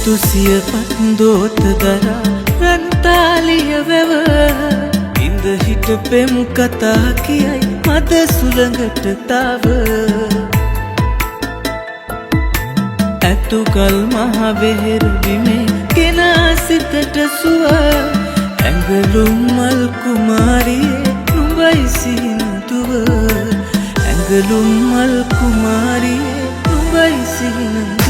සුදුසිය පන්දෝත දරා රන්තාලිය වැව ඉඳ හිට පෙම් කතා කියයි මද සුළඟට තාව ඇතුකල් මහවෙහෙර බිමේ ගෙනා සිතට සුව ඇඟලුම් මල් කුමාරියේ නුඹයි සිහිනදුව ඇඟලුම් මල් කුමාරියේ නුඹයි සිහිනදුව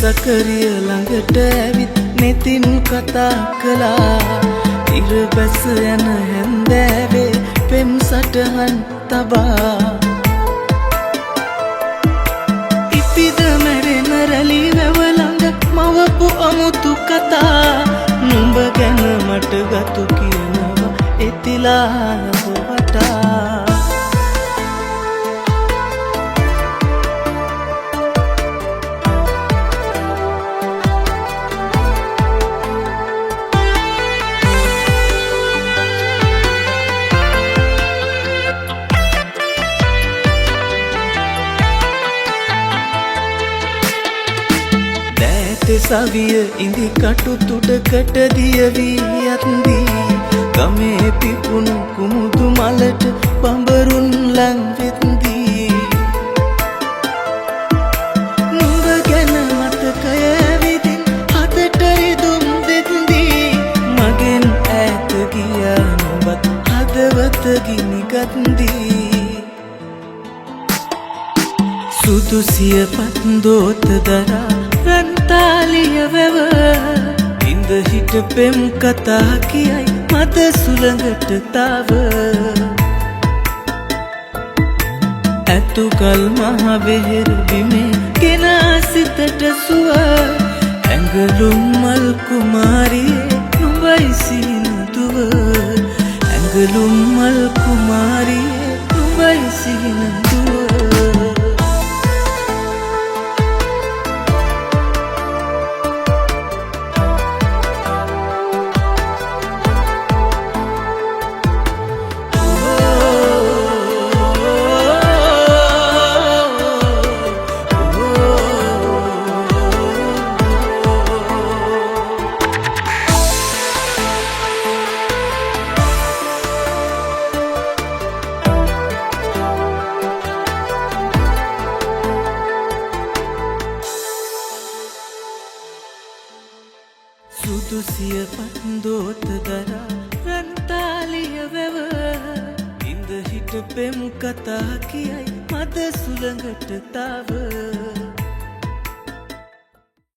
සකරිය ළඟට ඇවිත් නෙතින් කතා කළා ඉර බැස යන හැන්දෑවේ පෙම් සටහන් තබා ඉපිද මැරෙන රැලි වැව ළඟ මවපු අමුතු කතා නුඹ ගැන මට ගතු කියනවා එතිලා වටා සවිය ඉඳි කටු තුඩකට දියවී යත්දී ගමේ පිපුණු කුමුදු මලට බඹරුන් ලං වෙත්දී නුඹ ගැන මතකය ඇවිදින් හදට රිදුම් දෙත්දී මගෙන් ඈත ගියා නුඹත් හදවත ගිනිගත්දී සුදුසිය පන්දෝත දරා රන්තාලිය වැව ඉඳ හිට පෙම් කතා කියයි මද සුළඟට තාව ඇතුකල් මහවෙහෙර බිමේ ගෙනා සිතට සුව ඇඟලුම් මල් කුමාරියේ නුඹයි සිහිනදුව ඇඟලුම් මල් කුමාරියේ නුඹයි සිහිනදුව සුදුසිය පන්දෝත දරා රන්තාලිය වැව ඉඳ හිට පෙම් කතා කියයි මද සුළඟට තාව